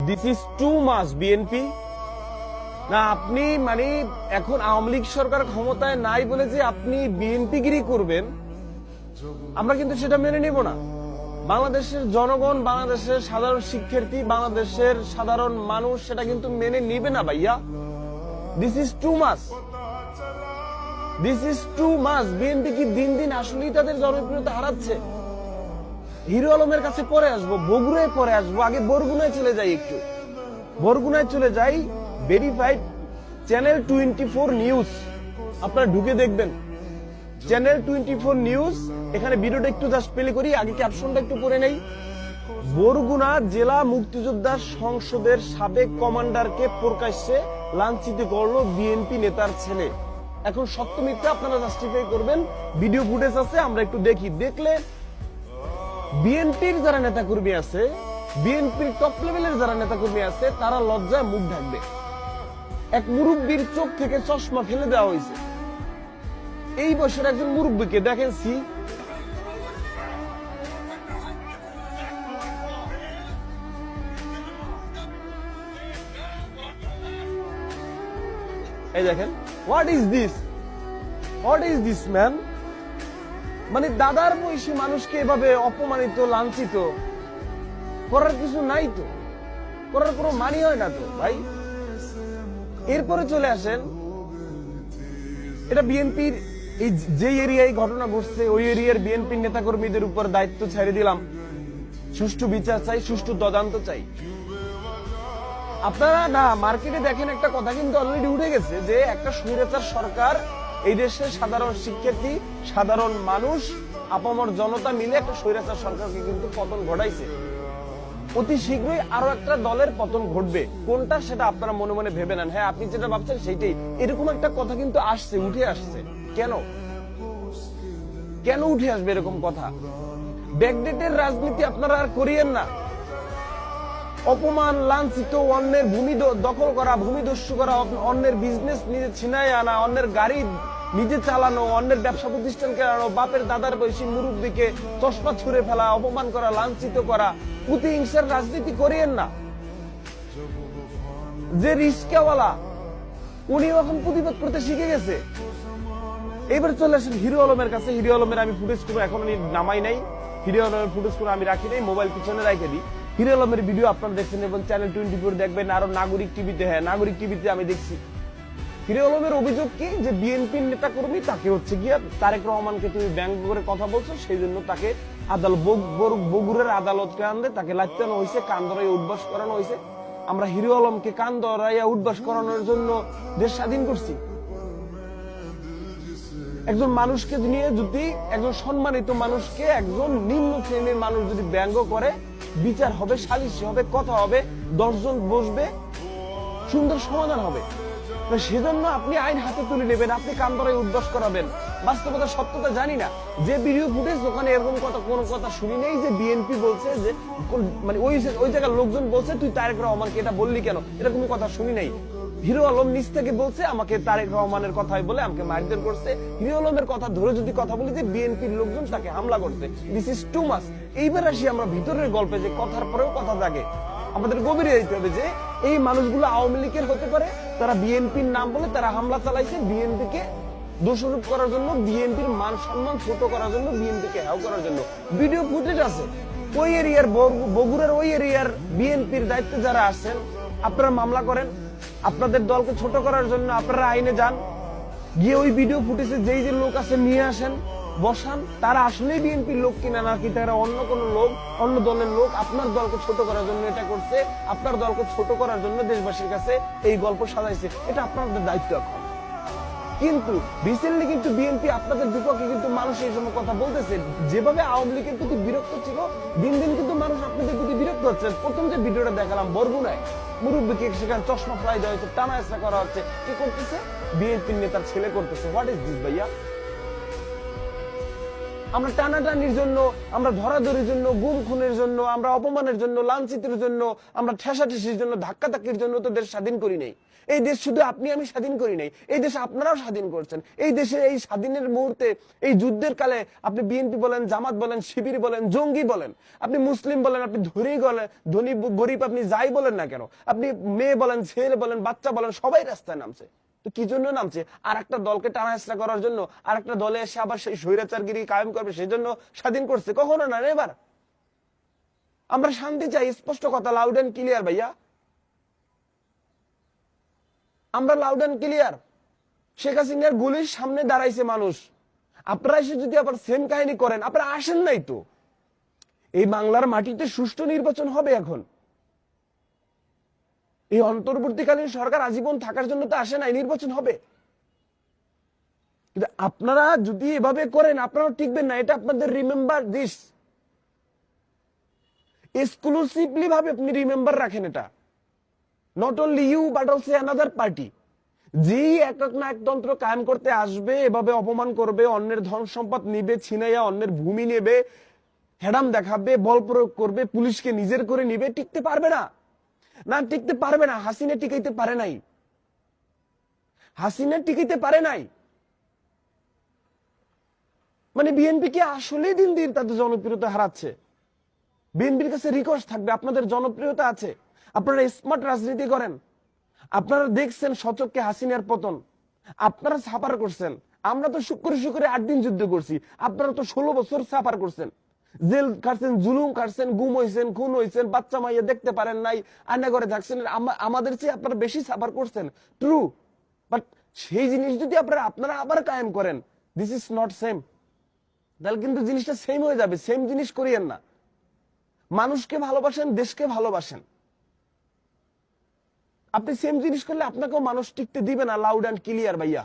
This is too much BNP. না আপনি মানে এখন আওয়ামী লীগ সরকার ক্ষমতায় নাই বলে যে আপনি বিএনপিগিরি করবেন, আমরা কিন্তু সেটা মেনে নিব না। বাংলাদেশের জনগণ, বাংলাদেশের সাধারণ শিক্ষার্থী, বাংলাদেশের সাধারণ মানুষ সেটা কিন্তু মেনে নিবে না ভাইয়া। This is too much, this is too much. BNP কি দিন দিন আসলেই তাদের জনপ্রিয়তা হারাচ্ছে? হিরো আলমের কাছে পরে আসবো, বগুড়ায় পরে আসবো, আগে বরগুনায় চলে যাই। একটু বরগুনায় চলে যাই। ভেরিফাইড চ্যানেল 24 নিউজ, আপনারা ঢুকে দেখবেন চ্যানেল 24 নিউজ। এখানে ভিডিওটা একটু জাস্ট প্লে করি, আগে ক্যাপশনটা একটু পড়ে নেই। বরগুনা জেলা মুক্তিযোদ্ধা সংসদের সাবেক কমান্ডারকে প্রকাশ্যে লাঞ্ছিত করলো বিএনপি নেতার ছেলে। এখন সত্য মিথ্যা আপনারা জাস্টিফাই করবেন, ভিডিও ফুটেজ আছে, আমরা একটু দেখি। দেখলে বিএনপির যারা নেতাকর্মী আছে, বিএনপির টপ লেভেলের যারা নেতাকর্মী আছে, তারা লজ্জায় মুখ ঢাকবে। এক মুরব্বীর চোখ থেকে চশমা ফেলে দেওয়া হয়েছে। এই বছর একজন মুরব্বীকে দেখেন, এই দেখেন, what is this, what is this man. মানে দাদার বয়সী মানুষকে এভাবে অপমানিত, লাঞ্ছিত করার কিছু নাই তো, করার কোনো মানি হয় না তো ভাই। এরপরে চলে আসেন, এটা বিএনপির এই যে এরিয়ায় ঘটনা ঘটছে, ওই এরিয়ার বিএনপির নেতাকর্মীদের উপর দায়িত্ব ছেড়ে দিলাম। সুষ্ঠু বিচার চাই, সুষ্ঠু তদন্ত চাই। আপনারা না মার্কেটে দেখেন, একটা কথা কিন্তু অলরেডি উঠে গেছে যে একটা স্বৈরাচার সরকার এই দেশের সাধারণ শিক্ষার্থী, সাধারণ মানুষ, আপামর জনতা মিলে একটা স্বৈরাচার সরকারকে কিন্তু পতন ঘটাইছে। অতি শীঘ্রই আরো একটা দলের পতন ঘটবে। কোনটা সেটা আপনারা মনে মনে ভেবে নেন। হ্যাঁ, আপনি যেটা ভাবছেন সেইটাই। এরকম একটা কথা কিন্তু আসছে, উঠে আসছে। কেন কেন উঠে আসবে এরকম কথা? ব্যাকডেটের রাজনীতি আপনারা আর করিয়েন না। অপমান, লাঞ্ছিত, অন্যের ভূমি দখল করা, ভূমিদস্যু করা, অন্যের বিজনেস নিজে ছিনায় আনা, অন্যের গাড়ি নিজে চালানো, অন্যের ব্যবসা প্রতিষ্ঠান কেনানো, বাপের দাদার বয়সী মুরব্বীকে চশমা ছুঁড়ে ফেলা, অপমান করা, লাঞ্ছিত করা, প্রতিহিংসার রাজনীতি করিয়েন না। যে রিস্কাওয়ালা, উনি এখন প্রতিবাদ করতে শিখে গেছে। এবার চলে আসেন হিরো আলমের কাছে। হিরো আলমের আমি ফুটেজ করে এখন নামাই নাই, হিরো আলমের ফুটেজ করে আমি রাখি নাই, মোবাইল পিছনে রেখে দিই। হিরো আলমের ভিডিও আপনারা দেখছেন এবং চ্যানেল 24 দেখবেন, আরো নাগরিক টিভিতে। হ্যাঁ, নাগরিক টিভিতে আমি দেখছি। হিরো আলমের অভিযোগ কি, যে বিএনপির নেতা কর্মী তাকে হচ্ছে গিয়া তারেক রহমানকে তুমি ব্যঙ্গ করে কথা বলছো, সেই জন্য তাকে বগুড়ার আদালতকে আনলে তাকে লাইতানো হয়েছে, কান ধরাইয়া উঠবাস করানো হয়েছে। আমরা হিরো আলমকে কান ধরাইয়া উঠবাস করানোর জন্য দেশ স্বাধীন করছি। একজন মানুষকে নিয়ে যদি, একজন সম্মানিত মানুষকে একজন নিম্ন শ্রেণীর মানুষ যদি ব্যঙ্গ করে, বিচার হবে, সালিশি হবে, কথা হবে, 10 জন বসবে, সুন্দর সমাধান হবে। সেজন্য আপনি আইন হাতে তুলে নেবেন, আপনি কান ধরায় উদ্বাস করাবেন। বাস্তবতা, সত্যতা জানি না। যে ভিডিও ফুটেজ, ওখানে এরকম কথা, কোন কথা শুনি নেই যে বিএনপি বলছে যে, মানে ওই জায়গার লোকজন বলছে তুই তারেক রহমানকে এটা বললি কেন, এরকম কথা শুনি নাই। হিরো আলম নিজ থেকে বলছে আমাকে তারেক রহমানের কথাই বলে আমাকে মারধর করছে। হিরো আলমের কথা ধরে যদি কথা বলি যে বিএনপির লোকজন তাকে হামলা করছে, দিস ইজ টু মাচ। এইবার আসি আমরা ভিতরের গল্পে, যে কথার পরেও কথা থাকে। আমাদের গভীরে যেতে হবে যে এই মানুষগুলো আওয়ামী লীগের হতে পারে, তারা বিএনপির নাম বলে তারা হামলা চালাইছে বিএনপিকে দোষারোপ করার জন্য, বিএনপির মান সম্মান ছোট করার জন্য, বিএনপিকে হ্যাও করার জন্য। ভিডিও ফুটেজ আছে। ওই এরিয়ার, বগুড়ার ওই এরিয়ার বিএনপির দায়িত্বে যারা আছেন, আপনারা মামলা করেন। আপনাদের দলকে ছোট করার জন্য আপনারা আইনে যান, গিয়ে ওই ভিডিও ফুটেজে যেই যে লোক আছে নিয়ে আসেন, বসান। তারা আসলেই বিএনপির লোক কিনা, নাকি তারা অন্য কোন লোক, অন্য দলের লোক আপনার দলকে ছোট করার জন্য এটা করছে, আপনার দলকে ছোট করার জন্য দেশবাসীর কাছে এই গল্প সাজাইছে, এটা আপনাদের দায়িত্ব এখন। কিন্তু রিসেন্টলি কিন্তু বিএনপি আপনাদের বিপক্ষে কিন্তু মানুষ এই সময় কথা বলতেছে। যেভাবে আওয়ামী লীগের প্রতি বিরক্ত ছিল, দিন দিন কিন্তু মানুষ আপনাদের প্রতি বিরক্ত হচ্ছে। প্রথম যে ভিডিওটা দেখালাম বরগুনায়, মুরব্বীকে সেখানে চশমা ফেলাই দেওয়া হচ্ছে, টানা হেঁচড়া করা হচ্ছে। কি করতেছে? বিএনপির নেতার ছেলে করতেছে। হোয়াট ইজ দিস ভাইয়া? আমরা টানাটানির জন্য, আমরা ধরাধরির জন্য, গুম খুনের জন্য, আমরা অপমানের জন্য, লাঞ্ছিতের জন্য, আমরা ঠেসাঠেসির জন্য, ধাক্কাধাক্কির জন্য তো দেশ স্বাধীন করি নাই। এই দেশ শুধু আপনি আমি স্বাধীন করি নাই, এই দেশ আপনারাও স্বাধীন করছেন। এই দেশে এই স্বাধীনের মুহূর্তে, এই যুদ্ধের কালে আপনি বিএনপি বলেন, জামাত বলেন, শিবির বলেন, জঙ্গি বলেন, আপনি মুসলিম বলেন, আপনি ধনী গরিব, আপনি যাই বলেন না কেন, আপনি মেয়ে বলেন, ছেলে বলেন, বাচ্চা বলেন, সবাই রাস্তায় নামছে। তো কি জন্য নামছে? আর একটা দলকে টানাহেসরা করার জন্য, আর একটা দলে এসে আবার সেই স্বৈরাচারগিরি কায়েম করবে সেই জন্য স্বাধীন করছে? কখনো না। এবার আমরা শান্তি চাই, স্পষ্ট কথা, লাউড এন্ড ক্লিয়ার ভাইয়া, আমরা লাউড এন্ড ক্লিয়ার। শেখ হাসিনার গুলির সামনে দাঁড়াইছে মানুষ, আপনারা এসে যদি আবার সেম কাহিনী করেন, আপনারা আসেন নাই তো। এই বাংলার মাটিতে সুষ্ঠু নির্বাচন হবে এখন। এই অন্তর্বর্তীকালীন সরকার আজীবন থাকার জন্য তো আসে নাই, নির্বাচন হবে। কিন্তু আপনারা যদি এভাবে করেন, আপনারা টিকবেন না। এটা আপনাদের রিমেম্বার দিস, এক্সক্লুসিভলি ভাবে আপনি রিমেম্বার রাখেন এটা। Not only you but also another party, যেই এক না একতন্ত্র কায়েম করতে আসবে, এভাবে অপমান করবে, অন্যের ধন সম্পদ নিবে, ছিনাইয়া অন্যের ভূমি নেবে, হেডাম দেখাবে, বল প্রয়োগ করবে, পুলিশকে নিজের করে নিবে, টিকতে পারবে না। না, টিকতে পারবে না। হাসিনা টিকাইতে পারে নাই, হাসিনা টিকাইতে পারে নাই। মানে বিএনপি কি আসলে দিন দিন তাদের জনপ্রিয়তা হারাচ্ছে? বিএনপির কাছে রিকোয়েস্ট থাকবে, আপনাদের জনপ্রিয়তা আছে, আপনারা স্মার্ট রাজনীতি করেন, আপনারা দেখছেন সচককে হাসিনার পতন, আপনারা সাফার করছেন। আমরা তো শুক্রে শুক্রে 8 দিন যুদ্ধ করছি, আপনারা তো 16 বছর সাফার করছেন, জেল কাটছেন, জুলুম কাটছেন, গুম হয়েছেন, খুন হয়েছেন, বাচ্চা মাইয়া দেখতে পারেন নাই, আয়না করে থাকছেন। আমাদের চেয়ে আপনারা বেশি সাফার করছেন, ট্রু। বাট সেই জিনিস যদি আপনারা আবার কায়েম করেন, দিস ইজ নট সেম। তাহলে কিন্তু জিনিসটা সেম হয়ে যাবে। সেম জিনিস করিয়েন না। মানুষকে ভালোবাসেন, দেশকে ভালোবাসেন। আপনি সেম জিনিস করলে আপনাকেও মানুষ টিকতে দিবে না। লাউড অ্যান্ড ক্লিয়ার ভাইয়া।